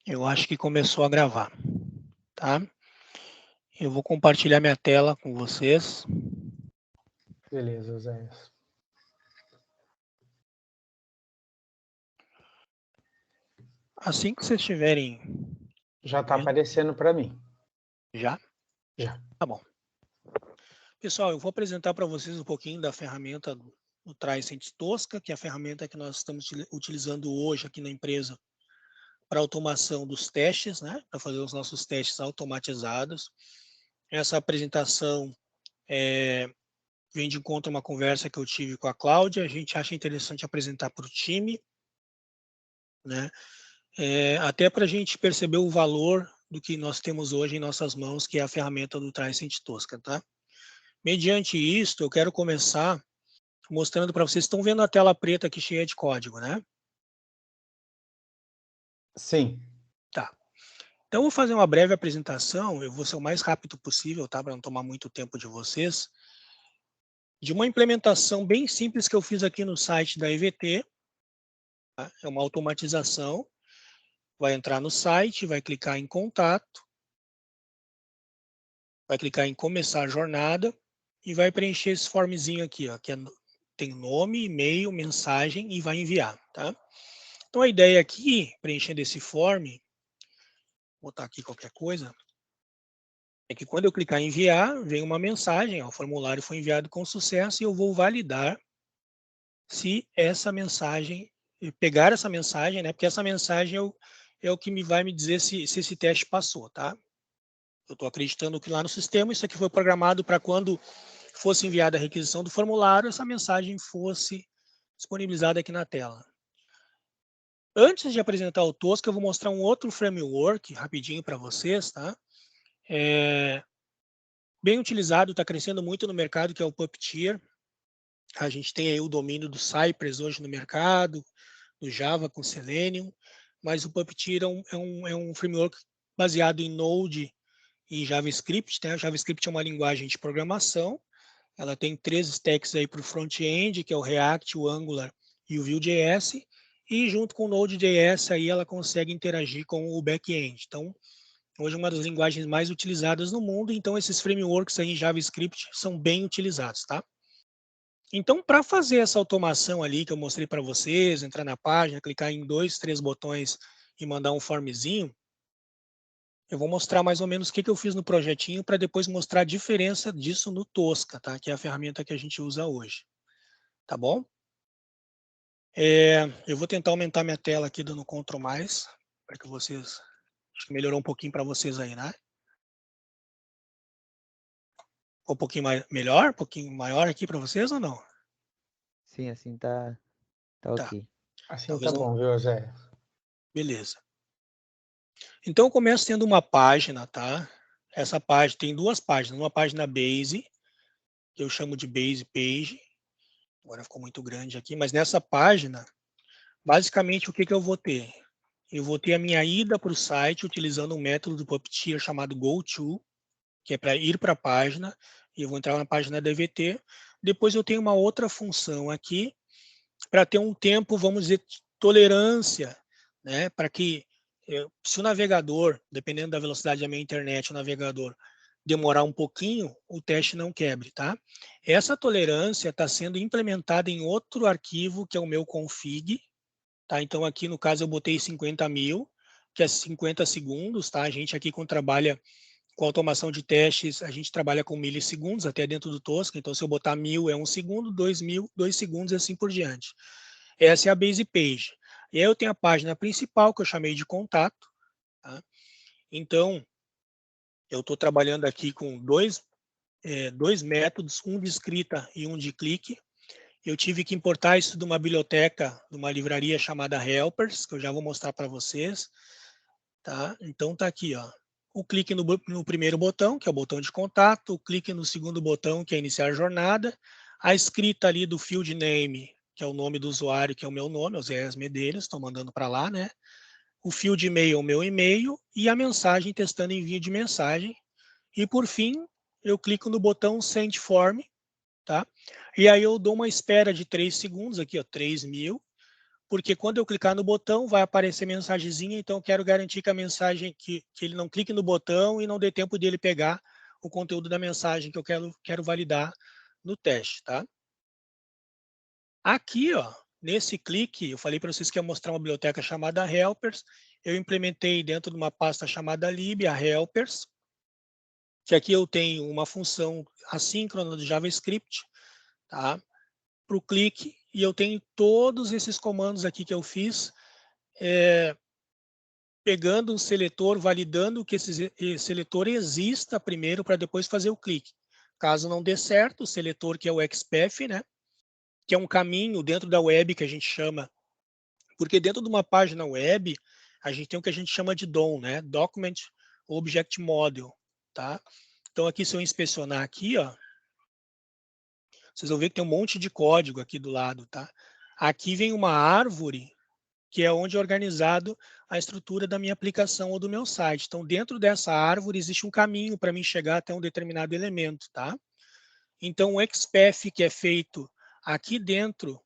Eu acho que começou a gravar, tá? Eu vou compartilhar minha tela com vocês. Beleza, Zé. Assim que vocês estiverem... Já está aparecendo para mim. Já? Já. Tá bom. Pessoal, eu vou apresentar para vocês um pouquinho da ferramenta do Tricentis Tosca, que é a ferramenta que nós estamos utilizando hoje aqui na empresa para automação dos testes, né? Para fazer os nossos testes automatizados. Essa apresentação vem de encontro a uma conversa que eu tive com a Cláudia. A gente acha interessante apresentar para o time, né? Até para a gente perceber o valor do que nós temos hoje em nossas mãos, que é a ferramenta do Tricentis Tosca, tá? Mediante isto, eu quero começar mostrando para vocês. Estão vendo a tela preta aqui cheia de código, né? Sim. Tá. Então, eu vou fazer uma breve apresentação, eu vou ser o mais rápido possível, tá? Para não tomar muito tempo de vocês, de uma implementação bem simples que eu fiz aqui no site da EVT. Tá? É uma automatização. Vai entrar no site, vai clicar em contato, vai clicar em começar a jornada e vai preencher esse formzinho aqui, ó, que tem nome, e-mail, mensagem e vai enviar, tá? Então a ideia aqui, preenchendo esse form, vou botar aqui qualquer coisa, é que quando eu clicar em enviar, vem uma mensagem, ó, o formulário foi enviado com sucesso e eu vou validar se essa mensagem, pegar essa mensagem, né? Porque essa mensagem é o que vai me dizer se esse teste passou, tá? Eu estou acreditando que lá no sistema, isso aqui foi programado para quando fosse enviada a requisição do formulário, essa mensagem fosse disponibilizada aqui na tela. Antes de apresentar o Tosca, eu vou mostrar um outro framework rapidinho para vocês, tá? Bem utilizado, está crescendo muito no mercado, que é o Puppeteer. A gente tem aí o domínio do Cypress hoje no mercado, do Java com Selenium, mas o Puppeteer é um framework baseado em Node e JavaScript, né? O JavaScript é uma linguagem de programação. Ela tem 3 stacks aí para o front-end, que é o React, o Angular e o Vue.js, e junto com o Node.js aí ela consegue interagir com o back-end. Então, hoje é uma das linguagens mais utilizadas no mundo, então esses frameworks aí em JavaScript são bem utilizados, tá? Então, para fazer essa automação ali que eu mostrei para vocês, entrar na página, clicar em 2, 3 botões e mandar um formzinho, eu vou mostrar mais ou menos o que eu fiz no projetinho para depois mostrar a diferença disso no Tosca, tá? Que é a ferramenta que a gente usa hoje. Tá bom? Eu vou tentar aumentar minha tela aqui dando Ctrl+, para que vocês... Acho que melhorou um pouquinho para vocês aí, né? Um pouquinho melhor? Um pouquinho maior aqui para vocês ou não? Sim, assim tá ok. Assim Talvez tá não... bom, viu, Zé? Beleza. Então, eu começo tendo uma página, tá? Essa página tem 2 páginas. Uma página base, que eu chamo de base page. Agora ficou muito grande aqui, mas nessa página, basicamente, o que eu vou ter? Eu vou ter a minha ida para o site utilizando um método do Puppeteer chamado GoTo, que é para ir para a página, e eu vou entrar na página da EVT. Depois eu tenho uma outra função aqui, para ter um tempo, vamos dizer, tolerância, né? Para que, se o navegador, dependendo da velocidade da minha internet, o navegador demorar um pouquinho, o teste não quebre, tá? Essa tolerância está sendo implementada em outro arquivo, que é o meu config, tá? Então, aqui no caso, eu botei 50.000, que é 50 segundos, tá? A gente aqui, quando trabalha com automação de testes, a gente trabalha com milissegundos, até dentro do Tosca. Então, se eu botar 1.000 é 1 segundo, 2.000, 2 segundos e assim por diante. Essa é a base page. E aí eu tenho a página principal, que eu chamei de contato. Tá? Então, eu estou trabalhando aqui com dois métodos, um de escrita e um de clique. Eu tive que importar isso de uma biblioteca, de uma livraria chamada Helpers, que eu já vou mostrar para vocês. Tá? Então, está aqui, ó. O clique no primeiro botão, que é o botão de contato, o clique no segundo botão, que é iniciar jornada, a escrita ali do field name, que é o nome do usuário, que é o meu nome, o Zé Medeiros, estou mandando para lá, né? O field e-mail é o meu e-mail, e a mensagem testando envio de mensagem. E, por fim, eu clico no botão Send Form, tá? E aí eu dou uma espera de 3 segundos, aqui, ó, 3.000. porque quando eu clicar no botão, vai aparecer mensagenzinha, então eu quero garantir que a mensagem, que ele não clique no botão e não dê tempo dele pegar o conteúdo da mensagem que eu quero validar no teste, tá? Aqui, ó, nesse clique, eu falei para vocês que ia mostrar uma biblioteca chamada Helpers, eu implementei dentro de uma pasta chamada lib, a Helpers, que aqui eu tenho uma função assíncrona do JavaScript, tá? Para o clique, e eu tenho todos esses comandos aqui que eu fiz, pegando um seletor, validando que esse seletor exista primeiro para depois fazer o clique. Caso não dê certo, o seletor que é o XPath, né? Que é um caminho dentro da web que a gente chama, porque dentro de uma página web, a gente tem o que a gente chama de DOM, né? Document Object Model, tá? Então aqui, se eu inspecionar aqui, ó, vocês vão ver que tem um monte de código aqui do lado, tá? Aqui vem uma árvore, que é onde é organizado a estrutura da minha aplicação ou do meu site. Então, dentro dessa árvore, existe um caminho para mim chegar até um determinado elemento, tá? Então, o XPath, que é feito aqui dentro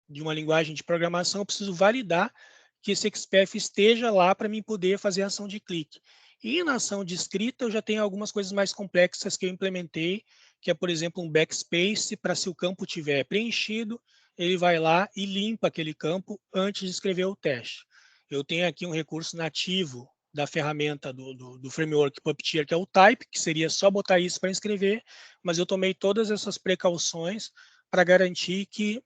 de uma linguagem de programação, eu preciso validar que esse XPath esteja lá para mim poder fazer a ação de clique. E na ação de escrita, eu já tenho algumas coisas mais complexas que eu implementei, que é, por exemplo, um backspace, para se o campo tiver preenchido, ele vai lá e limpa aquele campo antes de escrever o teste. Eu tenho aqui um recurso nativo da ferramenta do framework Puppeteer, que é o type, que seria só botar isso para escrever, mas eu tomei todas essas precauções para garantir que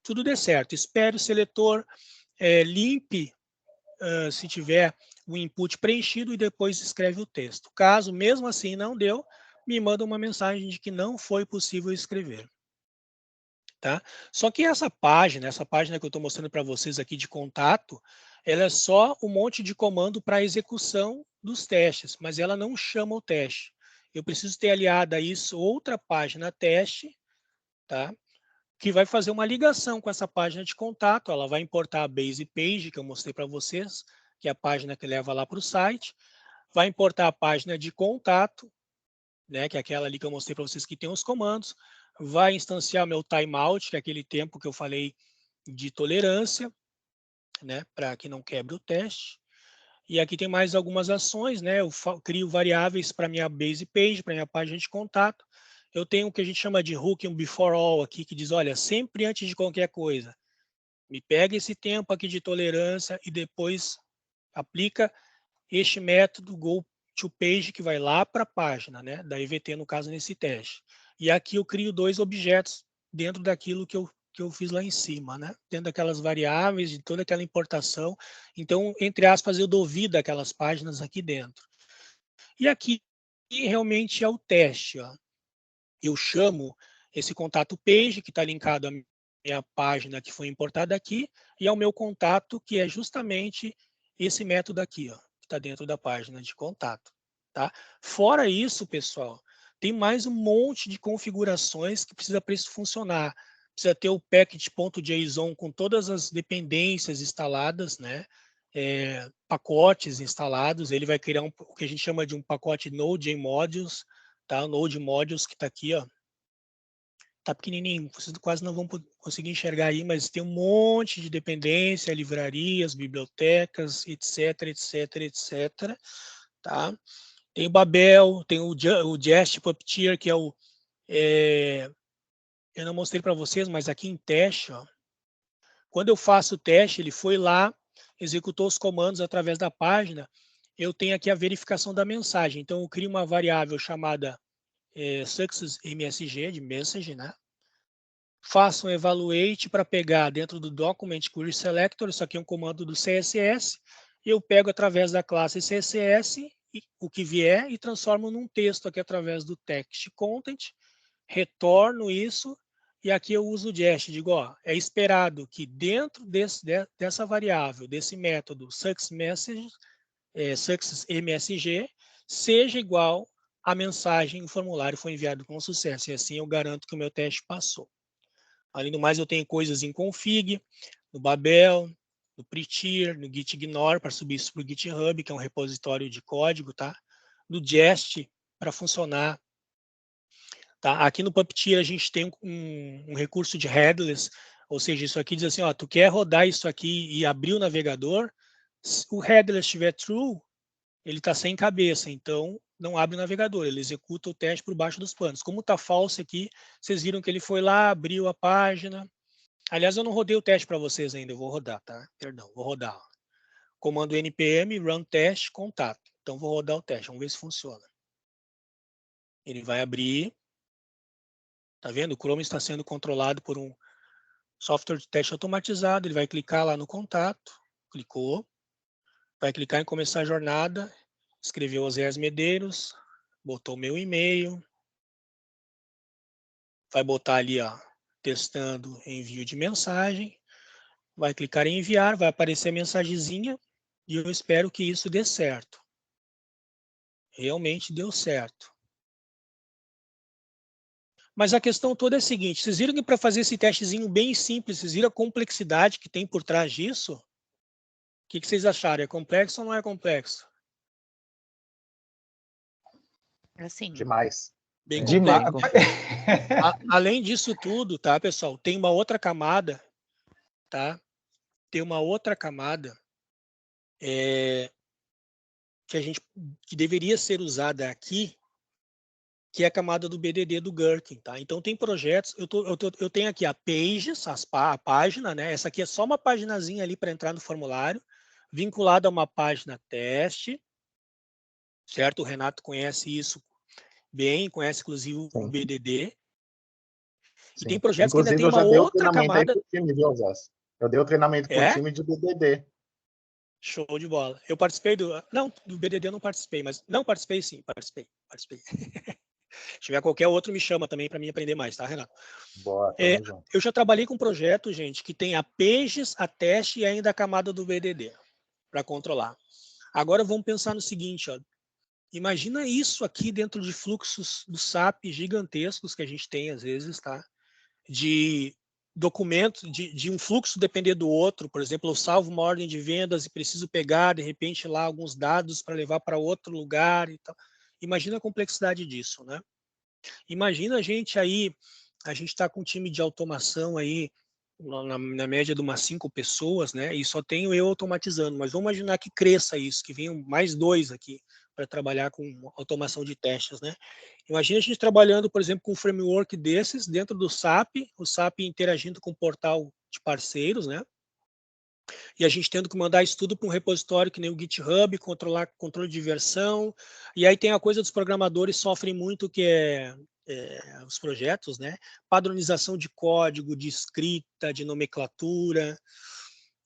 tudo dê certo. Espere o seletor, limpe se tiver o input preenchido e depois escreve o texto. Caso mesmo assim não deu, me manda uma mensagem de que não foi possível escrever. Tá? Só que essa página que eu estou mostrando para vocês aqui de contato, ela é só um monte de comando para execução dos testes, mas ela não chama o teste. Eu preciso ter aliada a isso outra página teste, tá? Que vai fazer uma ligação com essa página de contato. Ela vai importar a base page, que eu mostrei para vocês, que é a página que leva lá para o site. Vai importar a página de contato, né, que é aquela ali que eu mostrei para vocês que tem os comandos. Vai instanciar meu timeout, que é aquele tempo que eu falei de tolerância, né, para que não quebre o teste. E aqui tem mais algumas ações, né? Eu crio variáveis para minha base page, para minha página de contato. Eu tenho o que a gente chama de hooking before all aqui, que diz, olha, sempre antes de qualquer coisa, me pega esse tempo aqui de tolerância e depois aplica este método go to page, que vai lá para a página, né? Da EVT, no caso, nesse teste. E aqui eu crio dois objetos dentro daquilo que eu fiz lá em cima, né? Dentro daquelas variáveis, de toda aquela importação. Então, entre aspas, eu dou vida àquelas páginas aqui dentro. E aqui realmente é o teste, ó. Eu chamo esse contato page, que está linkado à minha página que foi importada aqui, e ao meu contato, que é justamente esse método aqui, ó, que está dentro da página de contato. Tá? Fora isso, pessoal, tem mais um monte de configurações que precisa para isso funcionar. Precisa ter o package.json com todas as dependências instaladas, né? Pacotes instalados. Ele vai criar o que a gente chama de um pacote Node.jmodules, tá? O Node Modules que está aqui, ó. Tá pequenininho, vocês quase não vão conseguir enxergar aí, mas tem um monte de dependência, livrarias, bibliotecas, etc, etc, etc, tá? Tem o Babel, tem o Jest Puppeteer, que é o... eu não mostrei para vocês, mas aqui em teste, ó, quando eu faço o teste, ele foi lá, executou os comandos através da página, eu tenho aqui a verificação da mensagem. Então, eu crio uma variável chamada success MSG, de message, né? Faço um evaluate para pegar dentro do document query selector, isso aqui é um comando do CSS, eu pego através da classe CSS o que vier e transformo num texto aqui através do text content, retorno isso e aqui eu uso o jest, digo, ó, é esperado que dentro dessa variável, desse método success MSG, seja igual a mensagem, o formulário foi enviado com sucesso, e assim eu garanto que o meu teste passou. Além do mais, eu tenho coisas em config, no Babel, no Prettier, no gitignore, para subir isso para o GitHub, que é um repositório de código, tá? No Jest, para funcionar. Tá? Aqui no Puppeteer, a gente tem um recurso de headless, Ou seja, isso aqui diz assim, ó, tu quer rodar isso aqui e abrir o navegador, se o header estiver true, ele está sem cabeça, então não abre o navegador, ele executa o teste por baixo dos panos. Como está false aqui, vocês viram que ele foi lá, abriu a página. Aliás, eu não rodei o teste para vocês ainda, eu vou rodar, tá? Perdão, vou rodar. Ó. Comando npm, run test, contato. Então vou rodar o teste, vamos ver se funciona. Ele vai abrir. Tá vendo? O Chrome está sendo controlado por um software de teste automatizado. Ele vai clicar lá no contato, clicou. Vai clicar em começar a jornada, escreveu Oséias Medeiros, botou meu e-mail, vai botar ali, ó, testando envio de mensagem, vai clicar em enviar, vai aparecer a mensagenzinha e eu espero que isso dê certo. Realmente deu certo. Mas a questão toda é a seguinte, vocês viram que para fazer esse testezinho bem simples, vocês viram a complexidade que tem por trás disso? O que vocês acharam? É complexo ou não é complexo? Assim, Demais. Bem Demais. complexo. Além disso tudo, tá, pessoal? Tem uma outra camada, tá? Tem uma outra camada que deveria ser usada aqui, que é a camada do BDD do Gherkin, tá? Então tem projetos, eu tenho aqui a Pages, a página, né? Essa aqui é só uma paginazinha ali para entrar no formulário, vinculada a uma página teste, certo? O Renato conhece isso bem, conhece inclusive o Sim. BDD. E Sim. tem projetos que ainda Inclusive, tem eu uma já dei o outra treinamento camada. aí pro time, viu, Zés? Eu dei o treinamento pro time de BDD. Show de bola. Eu participei não, do BDD eu não participei, mas não participei sim, participei. Se tiver qualquer outro, me chama também para mim aprender mais, tá, Renato? Boa, tamo junto. Eu já trabalhei com um projeto, gente, que tem a Pages, a teste e ainda a camada do BDD para controlar. Agora vamos pensar no seguinte, ó. Imagina isso aqui dentro de fluxos do SAP gigantescos que a gente tem às vezes, tá? De documentos, de um fluxo depender do outro. Por exemplo, eu salvo uma ordem de vendas e preciso pegar, de repente, lá alguns dados para levar para outro lugar e tal. Imagina a complexidade disso, né? Imagina a gente aí, a gente está com um time de automação aí, na média de umas 5 pessoas, né? E só tenho eu automatizando, mas vamos imaginar que cresça isso, que venham mais 2 aqui para trabalhar com automação de testes, né? Imagina a gente trabalhando, por exemplo, com um framework desses dentro do SAP, o SAP interagindo com o portal de parceiros, né? E a gente tendo que mandar isso tudo para um repositório que nem o GitHub, controlar controle de versão. E aí tem a coisa dos programadores sofrem muito, que é os projetos, né? Padronização de código, de escrita, de nomenclatura.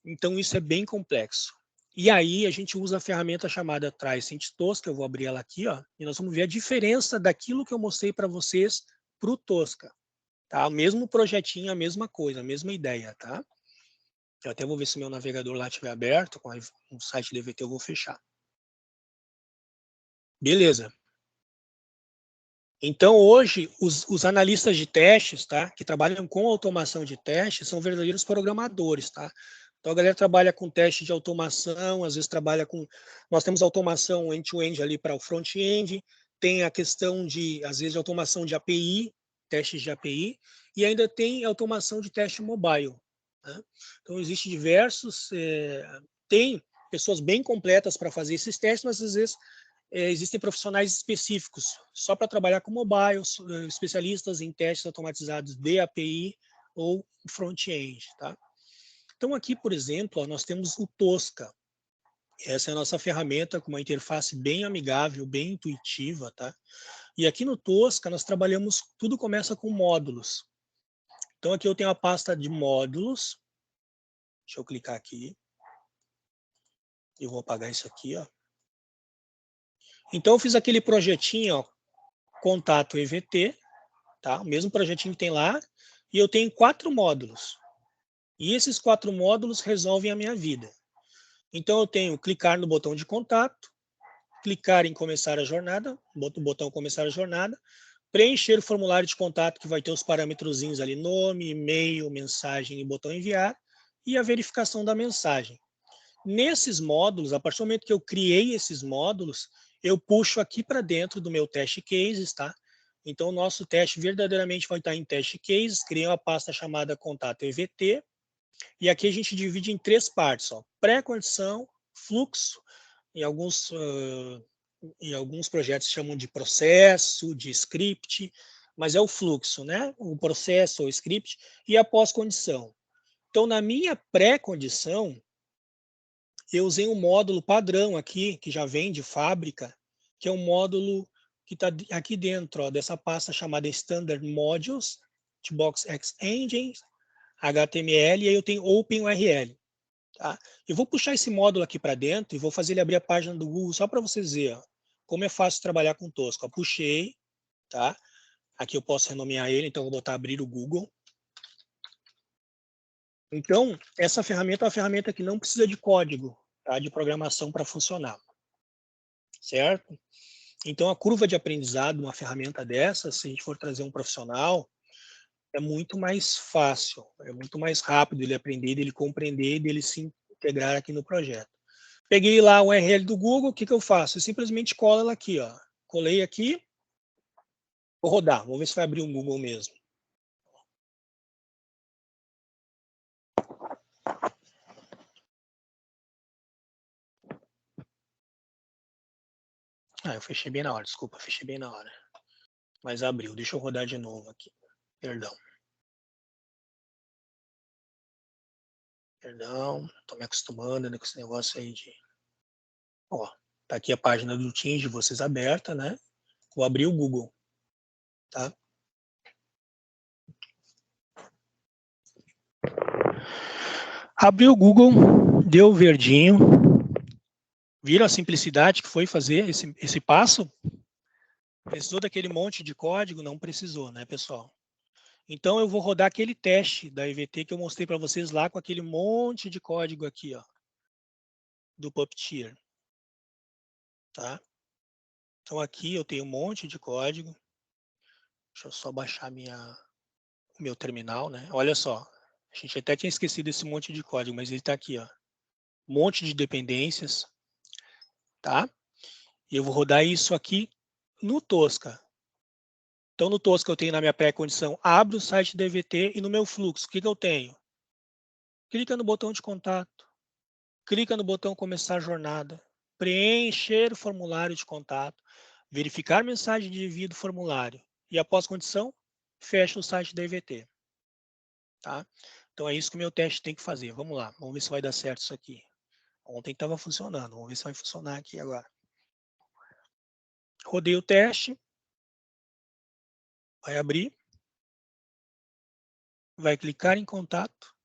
Então isso é bem complexo. E aí a gente usa a ferramenta chamada TriSynth Tosca, eu vou abrir ela aqui, ó, e nós vamos ver a diferença daquilo que eu mostrei para vocês para o Tosca. Tá? O mesmo projetinho, a mesma coisa, a mesma ideia, tá? Eu até vou ver se meu navegador lá estiver aberto, com o site DVT eu vou fechar. Beleza. Então, hoje, os analistas de testes, tá, que trabalham com automação de testes, são verdadeiros programadores, tá? Então, a galera trabalha com teste de automação, às vezes trabalha com... Nós temos automação end-to-end ali para o front-end, tem a questão de, às vezes, de automação de API, testes de API, e ainda tem automação de teste mobile. Né? Então, existem diversos... tem pessoas bem completas para fazer esses testes, mas, às vezes, existem profissionais específicos só para trabalhar com mobile, especialistas em testes automatizados de API ou front-end, tá? Então aqui, por exemplo, ó, nós temos o Tosca. Essa é a nossa ferramenta com uma interface bem amigável, bem intuitiva, tá? E aqui no Tosca nós trabalhamos, tudo começa com módulos. Então aqui eu tenho a pasta de módulos. Deixa eu clicar aqui. Eu vou apagar isso aqui, ó. Então eu fiz aquele projetinho, ó, contato EVT, tá? O mesmo projetinho que tem lá, e eu tenho 4 módulos. E esses 4 módulos resolvem a minha vida. Então eu tenho clicar no botão de contato, clicar em começar a jornada, boto o botão começar a jornada, preencher o formulário de contato que vai ter os parâmetrozinhos ali, nome, e-mail, mensagem e botão enviar, e a verificação da mensagem. Nesses módulos, a partir do momento que eu criei esses módulos, eu puxo aqui para dentro do meu teste cases, tá? Então, o nosso teste verdadeiramente vai estar em teste cases, criei uma pasta chamada contato EVT, e aqui a gente divide em 3 partes, ó, pré-condição, fluxo, em alguns projetos chamam de processo, de script, mas é o fluxo, né? O processo ou script, e a pós-condição. Então, na minha pré-condição, eu usei um módulo padrão aqui, que já vem de fábrica, que é um módulo que está aqui dentro, ó, dessa pasta chamada Standard Modules, Box X Engines, HTML, e aí eu tenho OpenURL. Tá? Eu vou puxar esse módulo aqui para dentro e vou fazer ele abrir a página do Google só para vocês verem ó, como é fácil trabalhar com Tosca. Puxei, tá? Aqui eu posso renomear ele, então eu vou botar abrir o Google. Então, essa ferramenta é uma ferramenta que não precisa de código, tá? De programação para funcionar. Certo? Então, a curva de aprendizado de uma ferramenta dessa, se a gente for trazer um profissional, é muito mais fácil, é muito mais rápido ele aprender, dele compreender, dele se integrar aqui no projeto. Peguei lá o URL do Google, o que eu faço? Eu simplesmente colo ela aqui, ó. Colei aqui, vou rodar, vamos ver se vai abrir o Google mesmo. Ah, eu fechei bem na hora, desculpa, fechei bem na hora. Mas abriu, deixa eu rodar de novo aqui. Perdão. Perdão, tô me acostumando com esse negócio aí de... Ó, tá aqui a página do Teams de vocês aberta, né? Vou abrir o Google, tá? Abri o Google, deu verdinho. Viram a simplicidade que foi fazer esse passo? Precisou daquele monte de código? Não precisou, né, pessoal? Então, eu vou rodar aquele teste da EVT que eu mostrei para vocês lá com aquele monte de código aqui, ó, do Puppeteer. Tá? Então, aqui eu tenho um monte de código. Deixa eu só baixar o meu terminal, né? Olha só, a gente até tinha esquecido esse monte de código, mas ele está aqui, ó. Um monte de dependências, tá? E eu vou rodar isso aqui no Tosca. Então, no Tosca eu tenho na minha pré-condição, abro o site da EVT e no meu fluxo, o que eu tenho? Clica no botão de contato, clica no botão começar a jornada, preencher o formulário de contato, verificar mensagem de envio do formulário e após condição, fecha o site da EVT. Tá? Então é isso que o meu teste tem que fazer. Vamos lá, vamos ver se vai dar certo isso aqui. Ontem estava funcionando, vamos ver se vai funcionar aqui agora. Rodei o teste, vai abrir, vai clicar em contato,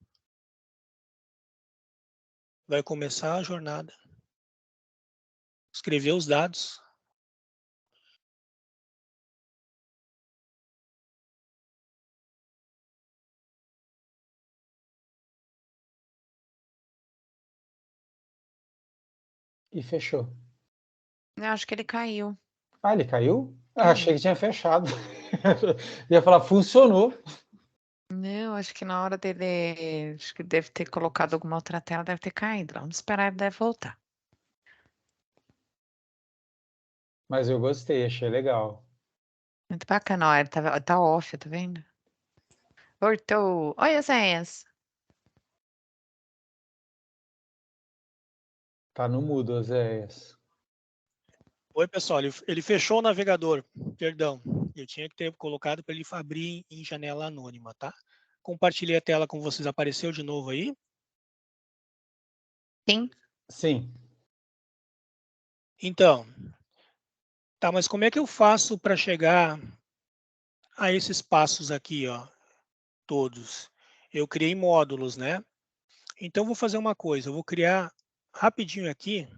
vai começar a jornada, escrever os dados. E fechou. Eu acho que ele caiu. Ah, ele caiu? Ah, achei que tinha fechado. Ia falar, funcionou. Não, acho que na hora dele, acho que deve ter colocado alguma outra tela, deve ter caído. Vamos esperar, ele deve voltar. Mas eu gostei, achei legal. Muito bacana, ó, ele tá off, tá vendo? Voltou. Oi, Zéias. Tá no mudo, Oséias. Oi, pessoal, ele fechou o navegador, perdão. Eu tinha que ter colocado para ele abrir em janela anônima, tá? Compartilhei a tela com vocês, apareceu de novo aí? Sim. Sim. Então, tá, mas como é que eu faço para chegar a esses passos aqui, ó, todos? Eu criei módulos, né? Então, vou fazer uma coisa, eu vou criar rapidinho aqui,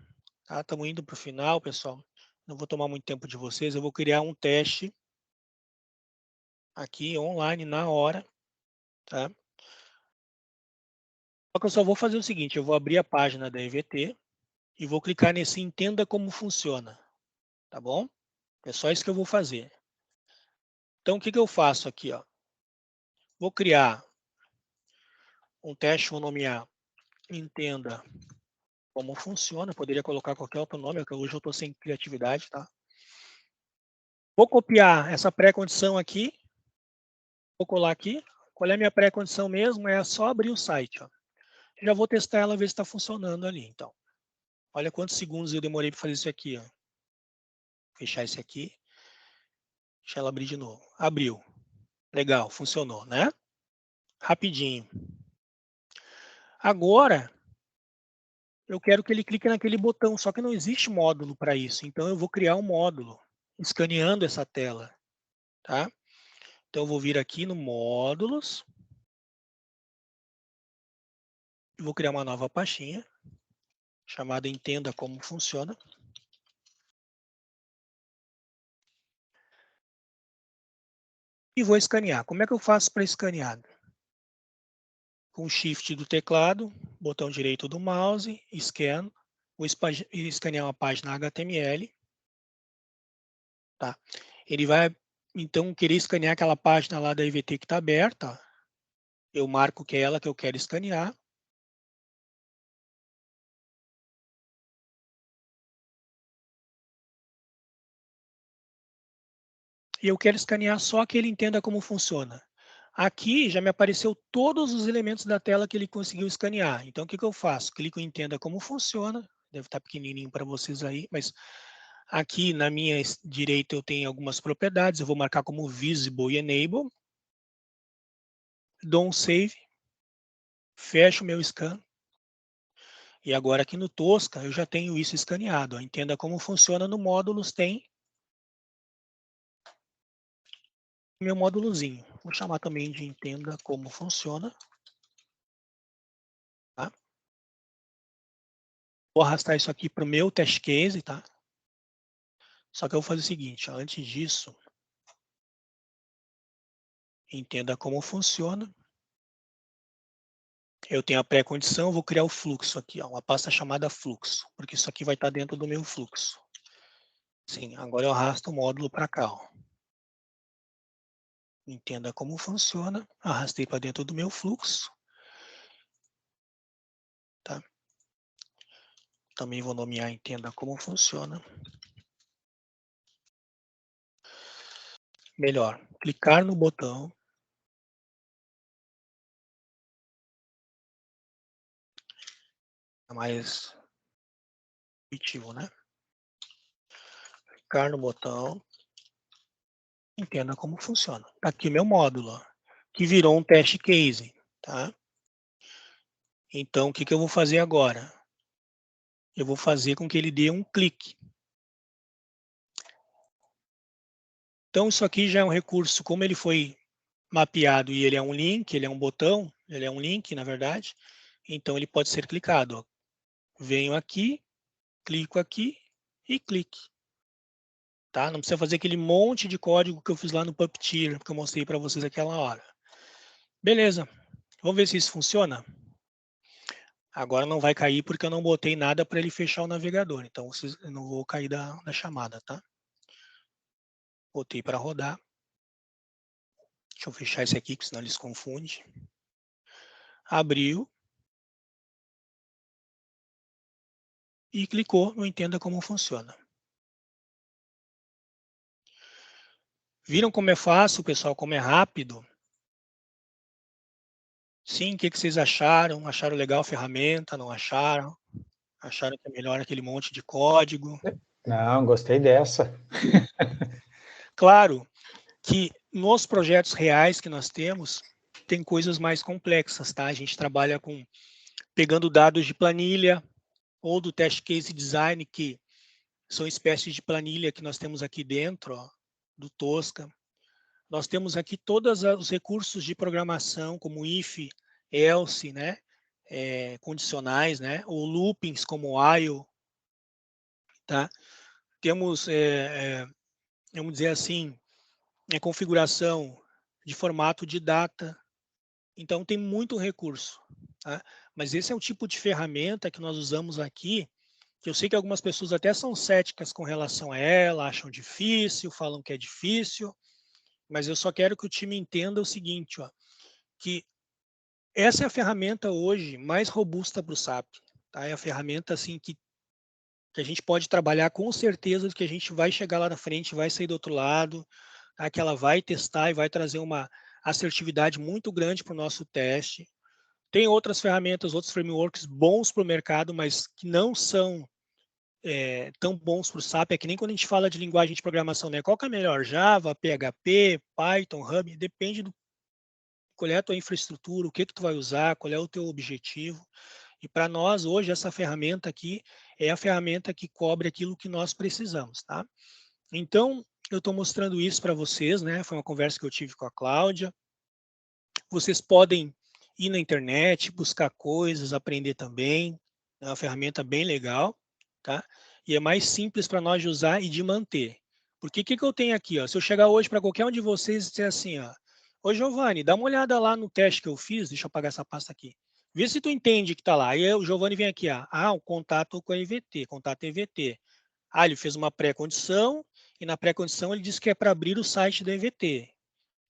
tá? Estamos indo para o final, pessoal. Não vou tomar muito tempo de vocês, eu vou criar um teste aqui online na hora, tá? Só que eu só vou fazer o seguinte, eu vou abrir a página da EVT e vou clicar nesse entenda como funciona, tá bom? É só isso que eu vou fazer. Então, o que eu faço aqui, ó? Vou criar um teste, vou nomear entenda como funciona, poderia colocar qualquer outro nome, porque hoje eu estou sem criatividade, tá? Vou copiar essa pré-condição aqui. Vou colar aqui. Qual é a minha pré-condição mesmo? É só abrir o site. Ó. Já vou testar ela, ver se está funcionando ali. Então, olha quantos segundos eu demorei para fazer isso aqui. Ó. Fechar esse aqui. Deixa ela abrir de novo. Abriu. Legal, funcionou, né? Rapidinho. Agora, eu quero que ele clique naquele botão, só que não existe módulo para isso. Então, eu vou criar um módulo, escaneando essa tela. Tá? Então, eu vou vir aqui no Módulos. E vou criar uma nova pastinha, chamada Entenda Como Funciona. E vou escanear. Como é que eu faço para escanear? Com o Shift do teclado, botão direito do mouse, Scan. Vou escanear uma página HTML. Tá? Ele vai, então, querer escanear aquela página lá da IVT que está aberta. Eu marco que é ela que eu quero escanear. E eu quero escanear só que ele entenda como funciona. Aqui já me apareceu todos os elementos da tela que ele conseguiu escanear. Então, o que eu faço? Clico em Entenda Como Funciona. Deve estar pequenininho para vocês aí, mas aqui na minha direita eu tenho algumas propriedades. Eu vou marcar como Visible e Enable. Dou um Save. Fecho o meu scan. E agora aqui no Tosca eu já tenho isso escaneado. Ó. Entenda Como Funciona no Módulos tem meu módulozinho. Vou chamar também de Entenda Como Funciona. Tá? Vou arrastar isso aqui para o meu test case, tá? Só que eu vou fazer o seguinte, ó, antes disso, entenda como funciona. Eu tenho a pré-condição, vou criar o fluxo aqui, ó, uma pasta chamada fluxo, porque isso aqui vai estar dentro do meu fluxo. Sim, agora eu arrasto o módulo para cá, ó. Entenda como funciona, arrastei para dentro do meu fluxo. Tá? Também vou nomear entenda como funciona. Melhor, clicar no botão. É mais intuitivo, né? Clicar no botão. Entenda como funciona. Tá aqui meu módulo, ó, que virou um test case. Tá? Então, o que eu vou fazer agora? Eu vou fazer com que ele dê um clique. Então, isso aqui já é um recurso, como ele foi mapeado e ele é um link, ele é um botão, ele é um link, na verdade, então ele pode ser clicado. Ó. Venho aqui, clico aqui e clique. Tá? Não precisa fazer aquele monte de código que eu fiz lá no Puppeteer, que eu mostrei para vocês aquela hora. Beleza, vamos ver se isso funciona? Agora não vai cair porque eu não botei nada para ele fechar o navegador, então eu não vou cair da chamada, tá? Botei para rodar. Deixa eu fechar esse aqui, que senão ele se confunde. Abriu. E clicou no Entenda Como Funciona. Viram como é fácil, pessoal, como é rápido? Sim, o que vocês acharam? Acharam legal a ferramenta? Não acharam? Acharam que é melhor aquele monte de código? Não, gostei dessa. Claro que nos projetos reais que nós temos, tem coisas mais complexas, tá? A gente trabalha com pegando dados de planilha ou do test case design, que são espécies de planilha que nós temos aqui dentro, ó, do Tosca. Nós temos aqui todos os recursos de programação, como if, else, né? Condicionais, né? Ou loopings, como while. Tá? Temos, vamos dizer assim, configuração de formato de data. Então, tem muito recurso. Tá? Mas esse é o tipo de ferramenta que nós usamos aqui, que eu sei que algumas pessoas até são céticas com relação a ela, acham difícil, falam que é difícil, mas eu só quero que o time entenda o seguinte, ó, que essa é a ferramenta hoje mais robusta para o SAP. Tá? É a ferramenta assim, que que a gente pode trabalhar com certeza de que a gente vai chegar lá na frente, vai sair do outro lado, tá? Que ela vai testar e vai trazer uma assertividade muito grande para o nosso teste. Tem outras ferramentas, outros frameworks bons para o mercado, mas que não são tão bons para o SAP. É que nem quando a gente fala de linguagem de programação, né? Qual que é melhor? Java, PHP, Python, Ruby? Depende do qual é a tua infraestrutura, o que tu vai usar, qual é o teu objetivo. E para nós, hoje, essa ferramenta aqui é a ferramenta que cobre aquilo que nós precisamos, tá? Então, eu estou mostrando isso para vocês, né? Foi uma conversa que eu tive com a Cláudia. Vocês podem ir na internet, buscar coisas, aprender também. É uma ferramenta bem legal, tá? E é mais simples para nós de usar e de manter. Porque o que eu tenho aqui? Ó? Se eu chegar hoje para qualquer um de vocês e dizer assim, ó, ô Giovanni, dá uma olhada lá no teste que eu fiz, deixa eu apagar essa pasta aqui. Vê se tu entende que está lá. Aí o Giovanni vem aqui, ó, o contato com a EVT, contato EVT. Ele fez uma pré-condição e na pré-condição ele disse que é para abrir o site da EVT.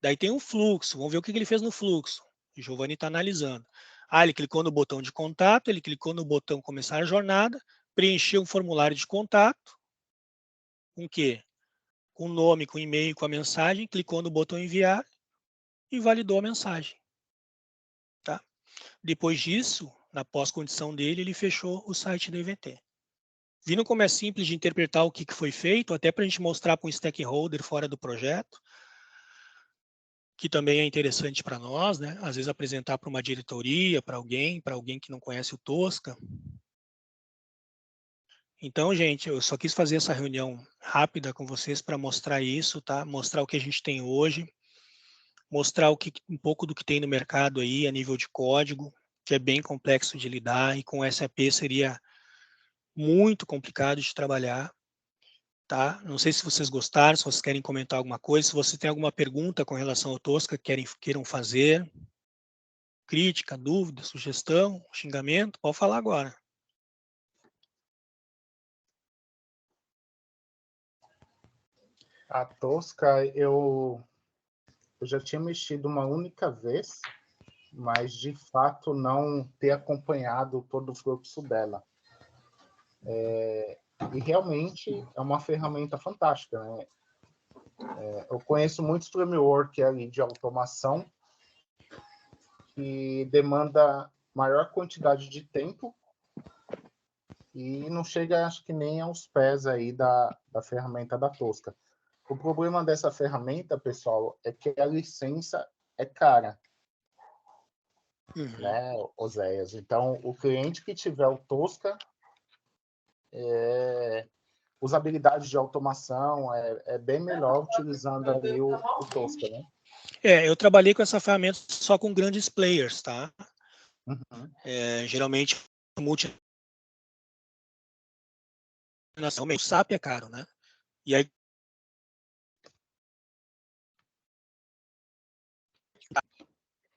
Daí tem um fluxo, vamos ver o que ele fez no fluxo. O Giovanni está analisando. Ele clicou no botão de contato, ele clicou no botão começar a jornada, preencheu um formulário de contato, com o quê? Com o nome, com o e-mail, com a mensagem, clicou no botão enviar e validou a mensagem. Tá? Depois disso, na pós-condição dele, ele fechou o site da EVT. Viram como é simples de interpretar o que foi feito, até para a gente mostrar para um stakeholder fora do projeto, que também é interessante para nós, né? Às vezes apresentar para uma diretoria, para alguém que não conhece o Tosca. Então, gente, eu só quis fazer essa reunião rápida com vocês para mostrar isso, tá? Mostrar o que a gente tem hoje, mostrar um pouco do que tem no mercado aí a nível de código, que é bem complexo de lidar e com SAP seria muito complicado de trabalhar. Tá? Não sei se vocês gostaram, se vocês querem comentar alguma coisa, se você tem alguma pergunta com relação ao Tosca que queiram fazer, crítica, dúvida, sugestão, xingamento, pode falar agora. A Tosca, eu já tinha mexido uma única vez, mas de fato não ter acompanhado todo o fluxo dela. E realmente é uma ferramenta fantástica, né? Eu conheço muitos frameworks ali de automação que demanda maior quantidade de tempo e não chega, acho que nem aos pés aí da ferramenta da Tosca. O problema dessa ferramenta, pessoal, é que a licença é cara, né, Oséias? Então, o cliente que tiver o Tosca, usabilidade de automação é bem melhor utilizando ali o Tosca, né? Eu trabalhei com essa ferramenta só com grandes players, tá? Uhum. Geralmente, multinacional, o SAP é caro, né? E aí,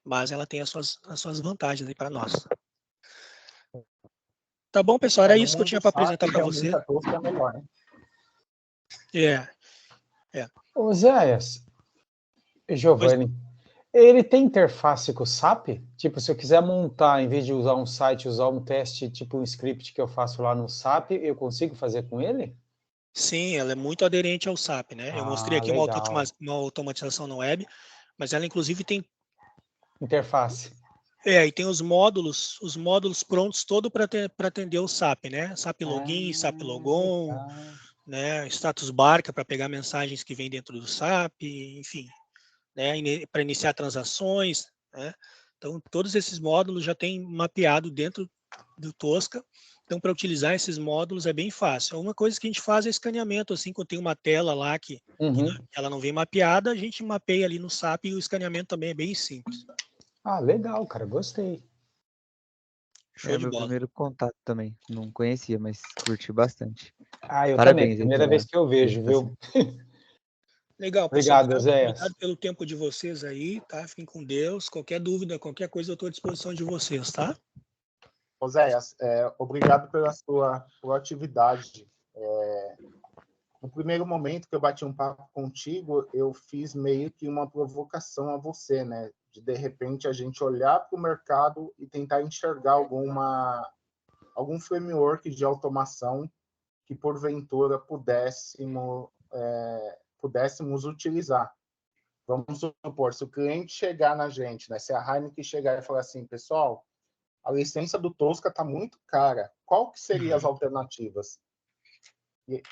mas ela tem as suas vantagens aí para nós. Tá bom, pessoal? Era No isso que eu mundo tinha para SAP, apresentar para realmente você. a Tosca é melhor, né? Oséias, Giovanni, ele tem interface com o SAP? Tipo, se eu quiser montar, em vez de usar um site, usar um teste, tipo um script que eu faço lá no SAP, eu consigo fazer com ele? Sim, ela é muito aderente ao SAP, né? Eu mostrei aqui uma Legal. automatização na web, mas ela inclusive tem Interface. e tem os módulos prontos todo para atender o SAP, né? SAP Login, SAP Logon, Legal. né? Status Barca para pegar mensagens que vêm dentro do SAP, enfim, né? Para iniciar transações, né? Então, todos esses módulos já tem mapeado dentro do Tosca. Então, para utilizar esses módulos é bem fácil. Uma coisa que a gente faz é escaneamento, assim, quando tem uma tela lá que ela não vem mapeada, a gente mapeia ali no SAP e o escaneamento também é bem simples. Legal, cara, gostei. Show de meu bola. primeiro contato também. Não conhecia, mas curti bastante. Eu Parabéns também, primeira aí vez que eu vejo, viu? Legal, pessoal. Obrigado, Oséias. Obrigado pelo tempo de vocês aí, tá? Fiquem com Deus. Qualquer dúvida, qualquer coisa, eu estou à disposição de vocês, tá? Oséias, obrigado pela sua proatividade. No primeiro momento que eu bati um papo contigo, eu fiz meio que uma provocação a você, né? De repente, a gente olhar para o mercado e tentar enxergar algum framework de automação que porventura pudéssemos utilizar. Vamos supor, se o cliente chegar na gente, né, se a Heineken chegar e falar assim, pessoal, a licença do Tosca está muito cara, qual que seriam as alternativas?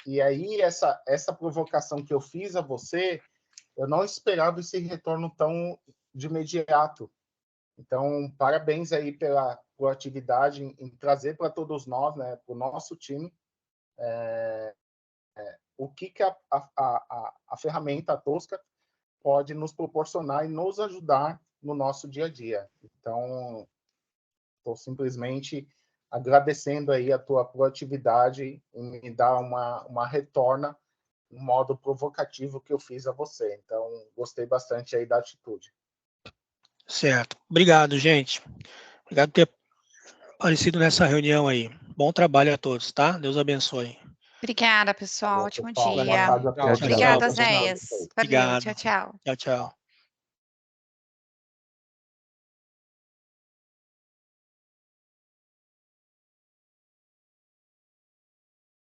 E aí, essa provocação que eu fiz a você, eu não esperava esse retorno tão de imediato. Então, parabéns aí pela proatividade em trazer para todos nós, né, para o nosso time, o que a ferramenta Tosca pode nos proporcionar e nos ajudar no nosso dia a dia. Então, estou simplesmente agradecendo aí a tua proatividade em me dar uma retorna no modo provocativo que eu fiz a você. Então, gostei bastante aí da atitude. Certo. Obrigado, gente. Obrigado por ter aparecido nessa reunião aí. Bom trabalho a todos, tá? Deus abençoe. Obrigada, pessoal. Ótimo Pessoal, boa dia. tarde a todos. Tchau, Obrigada, tchau. Zéias. Valeu. Obrigado. Tchau, tchau. Tchau, tchau.